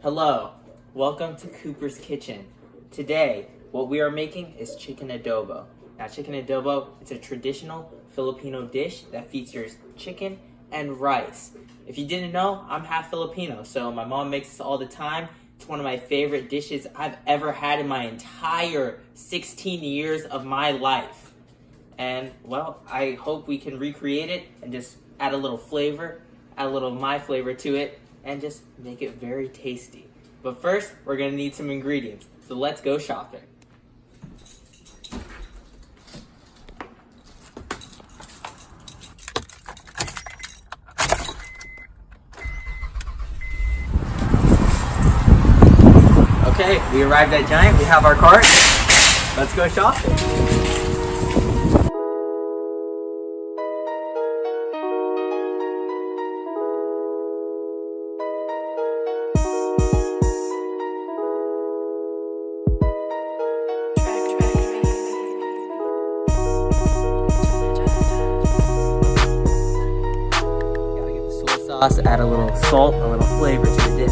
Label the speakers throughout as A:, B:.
A: Hello, welcome to Cooper's Kitchen. Today, what we are making is chicken adobo. Now, chicken adobo is a traditional Filipino dish that features chicken and rice. If you didn't know, I'm half Filipino, so my mom makes this all the time. It's one of my favorite dishes I've ever had in my entire 16 years of my life. And, well, I hope we can recreate it and just add a little flavor, add a little of my flavor to it, and just make it very tasty. But first, we're gonna need some ingredients, so let's go shopping. Okay, we arrived at Giant, we have our cart. Let's go shopping. Sauce, add a little salt, a little flavor to the dish.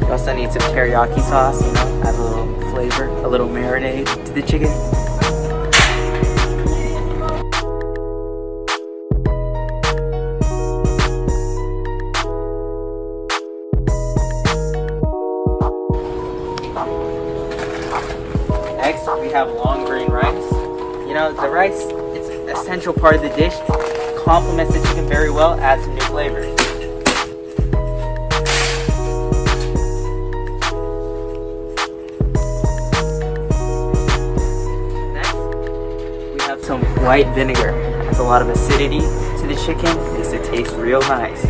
A: You also need some teriyaki sauce, add a little flavor, a little marinade to the chicken. Next, we have long grain rice. The rice, it's an essential part of the dish. It complements the chicken very well, adds some new flavors. Next, we have some white vinegar. Adds a lot of acidity to the chicken, makes it taste real nice.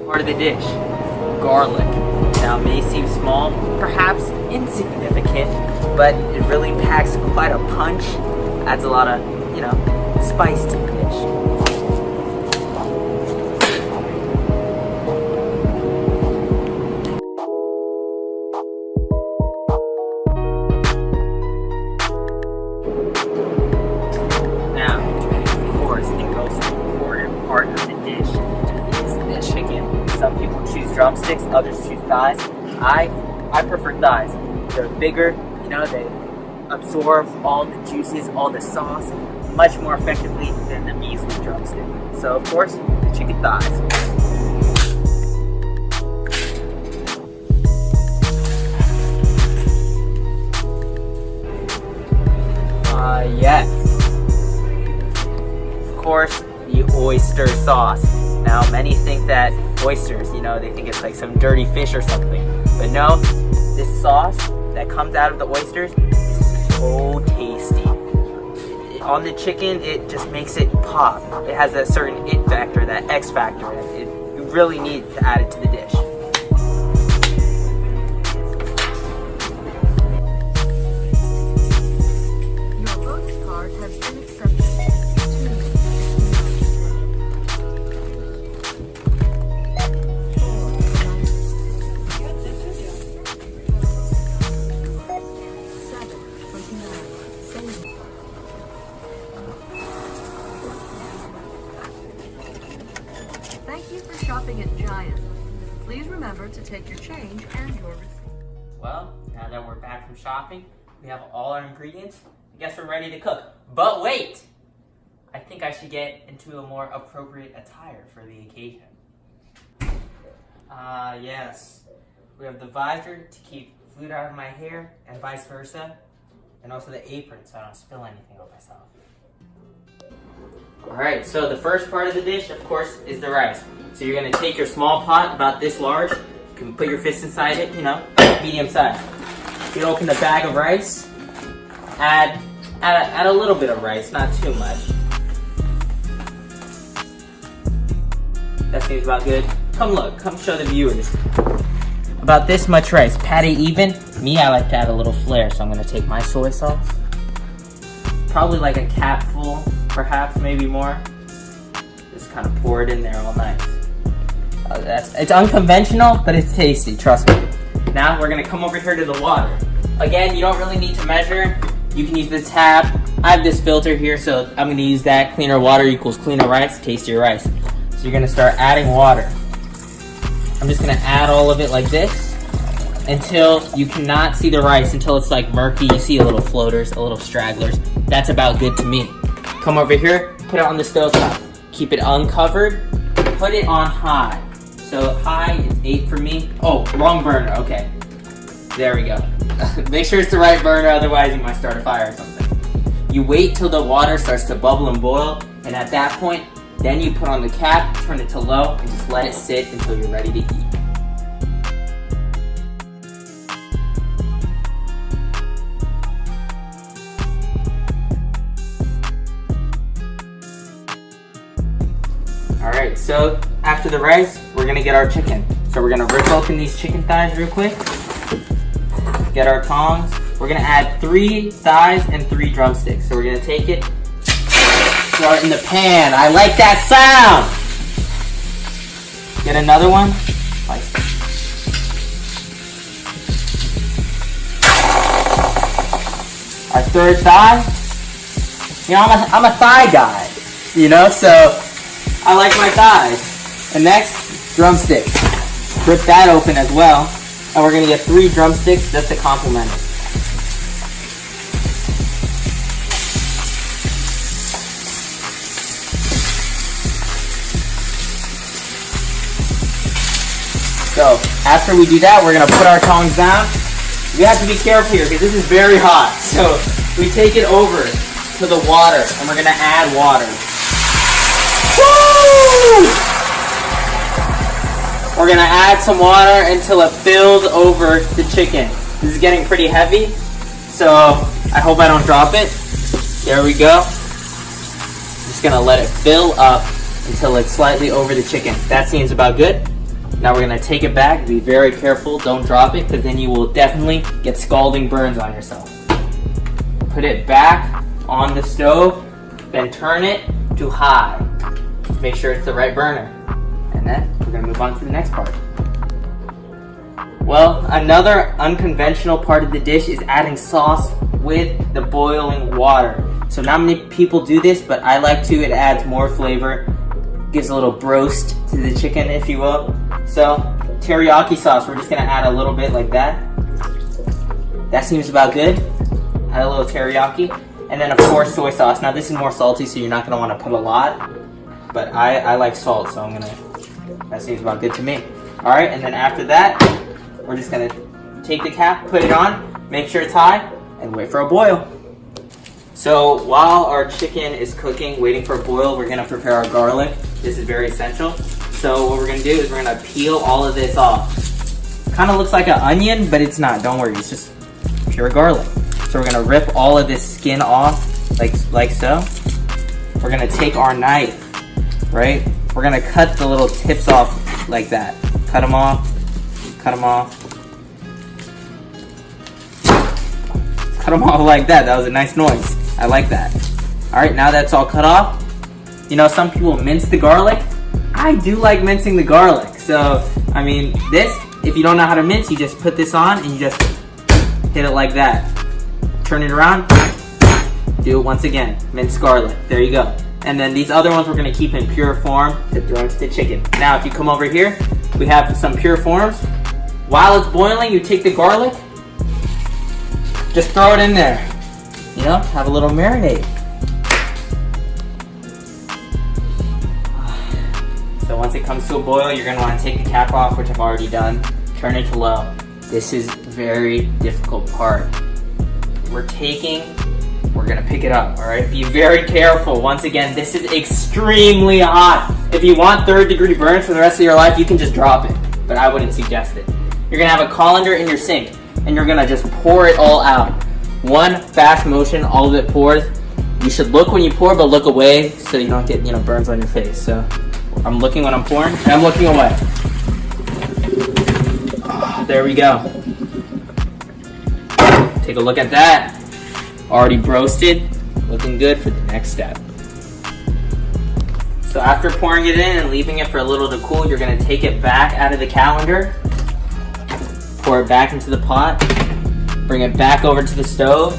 A: Part of the dish, garlic. Now, it may seem small, perhaps insignificant, but it really packs quite a punch, adds a lot of, spice to the dish. Now, of course, the most important part of the dish is the chicken. Some people choose drumsticks, others choose thighs. I prefer thighs. They're bigger, they absorb all the juices, all the sauce, much more effectively than the measly drumstick. So, of course, the chicken thighs. Yes. Of course, the oyster sauce. Now, many think that oysters, they think it's like some dirty fish or something. But no, this sauce that comes out of the oysters is so tasty. On the chicken, it just makes it pop. It has that certain it factor, that X factor. You really need to add it to the dish.
B: Your voting card has been accepted. Thank you for shopping at Giant. Please remember to take your change and your receipt.
A: Well, now that we're back from shopping, we have all our ingredients. I guess we're ready to cook. But wait! I think I should get into a more appropriate attire for the occasion. Yes. We have the visor to keep fluid out of my hair and vice versa. And also the apron so I don't spill anything on myself. Alright, so the first part of the dish, of course, is the rice. So you're going to take your small pot, about this large. You can put your fist inside it, medium size. You open the bag of rice. Add a little bit of rice, not too much. That seems about good. Come show the viewers. About this much rice, pat it even. Me, I like to add a little flair, so I'm going to take my soy sauce. Probably like a capful, perhaps, maybe more. Just kind of pour it in there all nice. It's unconventional, but it's tasty, trust me. Now we're gonna come over here to the water. Again, you don't really need to measure. You can use the tap. I have this filter here, so I'm gonna use that. Cleaner water equals cleaner rice, tastier rice. So you're gonna start adding water. I'm just gonna add all of it like this until you cannot see the rice, until it's like murky. You see a little floaters, a little stragglers. That's about good to me. Come over here, put it on the stove top. Keep it uncovered, put it on high. So high is 8 for me. Oh, wrong burner, okay. There we go. Make sure it's the right burner, otherwise you might start a fire or something. You wait till the water starts to bubble and boil, and at that point, then you put on the cap, turn it to low, and just let it sit until you're ready to eat. Alright, so after the rice, we're gonna get our chicken. So we're gonna rip open these chicken thighs real quick. Get our tongs. We're gonna add 3 thighs and 3 drumsticks. So we're gonna take it, throw it in the pan. I like that sound! Get another one. Like our third thigh. You know, I'm a thigh guy, you know, so I like my thighs. And next, drumsticks. Rip that open as well. And we're gonna get 3 drumsticks just to complement it. So after we do that, we're gonna put our tongs down. We have to be careful here because this is very hot. So we take it over to the water and we're gonna add water. Woo! We're gonna add some water until it fills over the chicken. This is getting pretty heavy, so I hope I don't drop it. There we go. Just gonna let it fill up until it's slightly over the chicken. That seems about good. Now we're gonna take it back. Be very careful, don't drop it, because then you will definitely get scalding burns on yourself. Put it back on the stove, then turn it to high. Make sure it's the right burner. And then we're gonna move on to the next part. Well, another unconventional part of the dish is adding sauce with the boiling water. So not many people do this, but I like to. It adds more flavor, gives a little broast to the chicken, if you will. So teriyaki sauce, we're just gonna add a little bit like that. That seems about good. Add a little teriyaki. And then of course soy sauce. Now this is more salty, so you're not gonna wanna put a lot. But I like salt, so that seems about good to me. All right, and then after that, we're just gonna take the cap, put it on, make sure it's high, and wait for a boil. So while our chicken is cooking, waiting for a boil, we're gonna prepare our garlic. This is very essential. So what we're gonna do is we're gonna peel all of this off. Kind of looks like an onion, but it's not, don't worry, it's just pure garlic. So we're gonna rip all of this skin off, like so. We're gonna take our knife, right? We're gonna cut the little tips off like that. Cut them off, cut them off. Cut them off like that. That was a nice noise. I like that. All right, now that's all cut off. You know, some people mince the garlic. I do like mincing the garlic. So, I mean, this, if you don't know how to mince, you just put this on and you just hit it like that. Turn it around, do it once again. Mince garlic, there you go. And then these other ones we're gonna keep in pure form to throw into the chicken. Now, if you come over here, we have some pure forms. While it's boiling, you take the garlic, just throw it in there. You know, have a little marinade. So once it comes to a boil, you're gonna wanna take the cap off, which I've already done. Turn it to low. This is very difficult part. We're gonna pick it up, all right? Be very careful. Once again, this is extremely hot. If you want 3rd-degree burns for the rest of your life, you can just drop it, but I wouldn't suggest it. You're gonna have a colander in your sink, and you're gonna just pour it all out. One fast motion, all of it pours. You should look when you pour, but look away so you don't get, burns on your face. So I'm looking when I'm pouring, and I'm looking away. There we go. Take a look at that. Already broasted, looking good for the next step. So after pouring it in and leaving it for a little to cool, you're gonna take it back out of the colander. pour it back into the pot, bring it back over to the stove.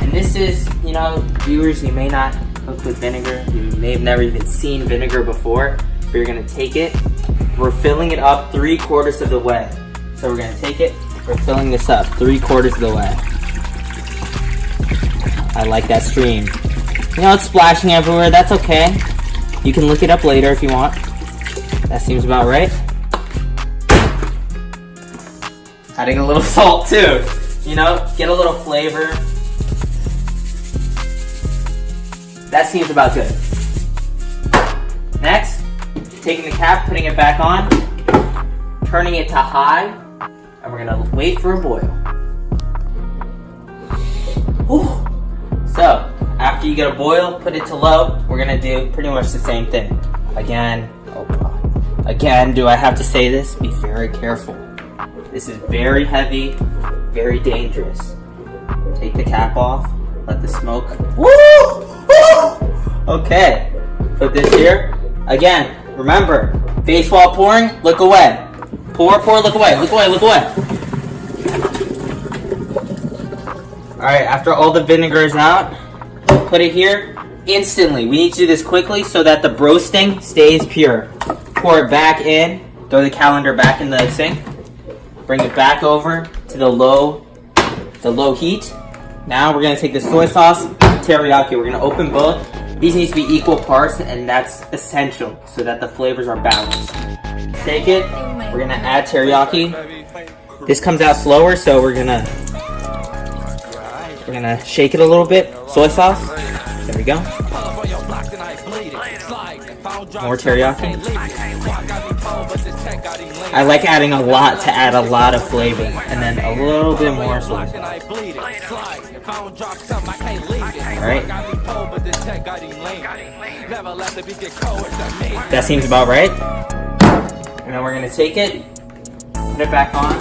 A: And this is, you know, viewers, you may not cook with vinegar. You may have never even seen vinegar before, but you're gonna take it. We're filling it up 3/4 of the way. So we're gonna take it, we're filling this up 3/4 of the way. I like that stream. You know, it's splashing everywhere, that's okay. You can look it up later if you want. That seems about right. Adding a little salt too. You know, get a little flavor. That seems about good. Next, taking the cap, putting it back on, turning it to high, and we're gonna wait for a boil. Whew. So, after you get a boil, put it to low. We're gonna do pretty much the same thing. Again, oh God. Again, do I have to say this? Be very careful. This is very heavy, very dangerous. Take the cap off, let the smoke. Woo! Okay, put this here. Again, remember, face while pouring, look away. Pour, look away, look away, look away. Alright, after all the vinegar is out, put it here instantly. We need to do this quickly so that the broasting stays pure. Pour it back in, throw the calendar back in the sink, bring it back over to the low heat. Now we're gonna take the soy sauce, teriyaki, we're gonna open both. These need to be equal parts, and that's essential so that the flavors are balanced. Take it, we're gonna add teriyaki. This comes out slower, so we're gonna shake it a little bit. Soy sauce, there we go. More teriyaki. I like adding a lot to add a lot of flavor, and then a little bit more soy sauce. Alright. That seems about right. And then we're going to take it, put it back on,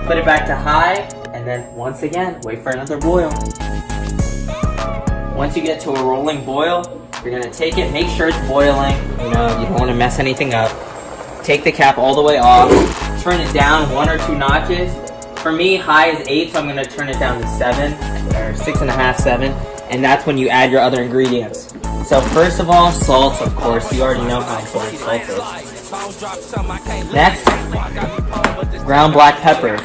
A: put it back to high, and then once again, wait for another boil. Once you get to a rolling boil, you're going to take it, make sure it's boiling. You know, you don't want to mess anything up. Take the cap all the way off, turn it down 1 or 2 notches. For me, high is 8, so I'm going to turn it down to 7, or 6.5, 7, and that's when you add your other ingredients. So first of all, salt, of course. You already know how important salt is. Next, ground black pepper.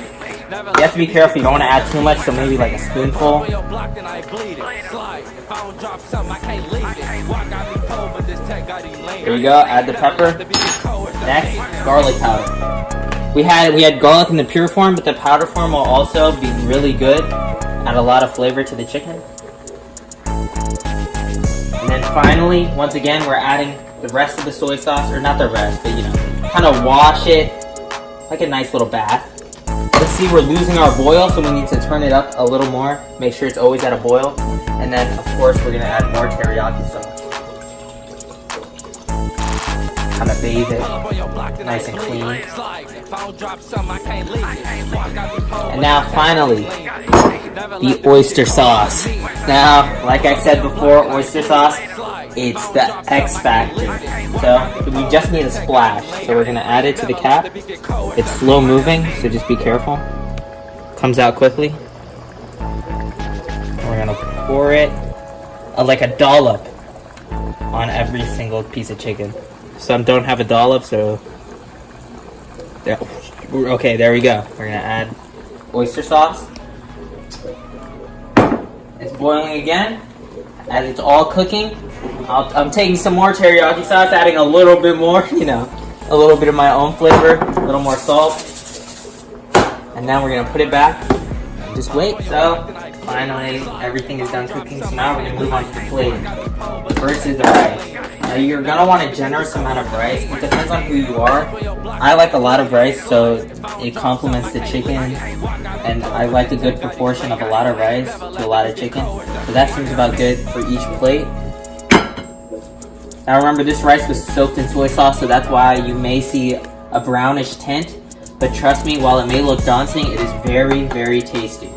A: You have to be careful, you don't want to add too much, so maybe like a spoonful. There we go, add the pepper. Next, garlic powder. We had garlic in the pure form, but the powder form will also be really good. Add a lot of flavor to the chicken. And then finally, once again, we're adding the rest of the soy sauce, or not the rest, but you know, kind of wash it like a nice little bath. Let's see, we're losing our boil, so we need to turn it up a little more. Make sure it's always at a boil. And then, of course, we're going to add more teriyaki sauce. Kind of bathe it, nice and clean. And now, finally, the oyster sauce. Now, like I said before, oyster sauce, it's the X factor. So, we just need a splash. So we're going to add it to the cap. It's slow moving, so just be careful. Comes out quickly. We're going to pour it like a dollop on every single piece of chicken. Some don't have a dollop, so... Okay, there we go. We're going to add oyster sauce. It's boiling again. As it's all cooking, I'm taking some more teriyaki sauce, adding a little bit more, you know, a little bit of my own flavor, a little more salt. And now we're going to put it back and just wait. So, finally, everything is done cooking, so now we're going to move on to the plate. First is the rice. Now, you're going to want a generous amount of rice. It depends on who you are. I like a lot of rice, so it complements the chicken, and I like a good proportion of a lot of rice to a lot of chicken. So that seems about good for each plate. Now remember, this rice was soaked in soy sauce, so that's why you may see a brownish tint. But trust me, while it may look daunting, it is very, very tasty.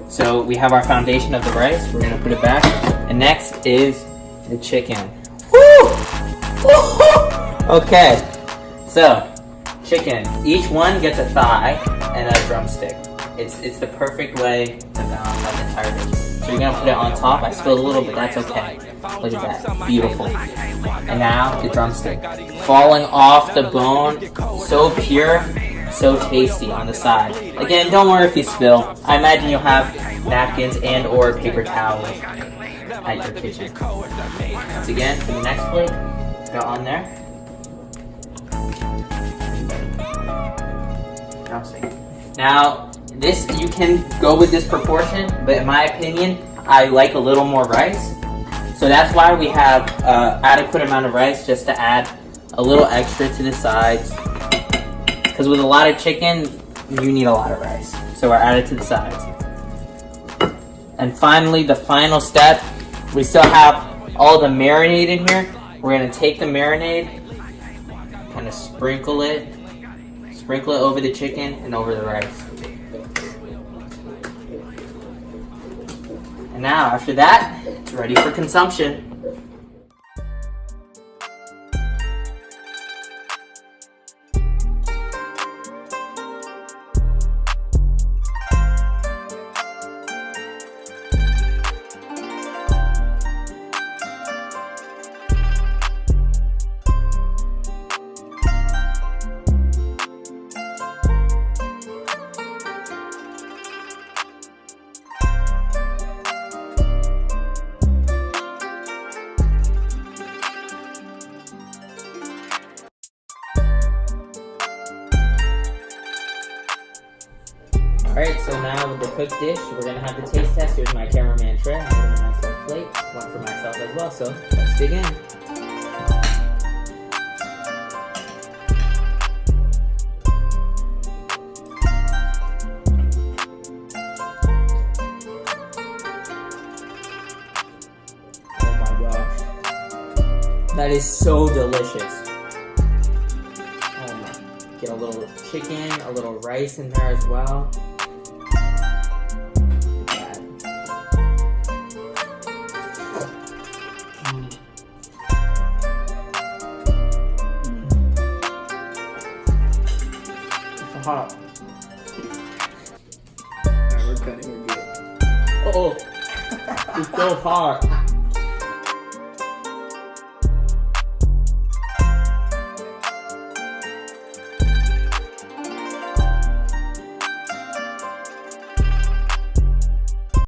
A: So we have our foundation of the rice. We're going to put it back. And next is the chicken. Woo! Okay, so chicken. Each one gets a thigh and a drumstick. It's the perfect way to balance out the entire dish. So you're gonna put it on top. I spilled a little, but that's okay. Look at that, beautiful. And now the drumstick, falling off the bone, so pure, so tasty on the side. Again, don't worry if you spill. I imagine you'll have napkins and or paper towels at your kitchen. Once again, for the next plate, go on there. Drumstick. Now, this, you can go with this proportion, but in my opinion, I like a little more rice. So that's why we have adequate amount of rice, just to add a little extra to the sides. Because with a lot of chicken, you need a lot of rice. So we're added to the sides. And finally, the final step, we still have all the marinade in here. We're gonna take the marinade, kind of sprinkle it over the chicken and over the rice. And now, after that, it's ready for consumption. Alright, so now with the cooked dish, we're going to have the taste test. Here's my cameraman Trey. I'm getting a nice little plate. One for myself as well, so let's dig in. Oh my gosh. That is so delicious. Oh my. Get a little chicken, a little rice in there as well. Hot. Alright, we're cutting, we're good. Oh, it's so hot.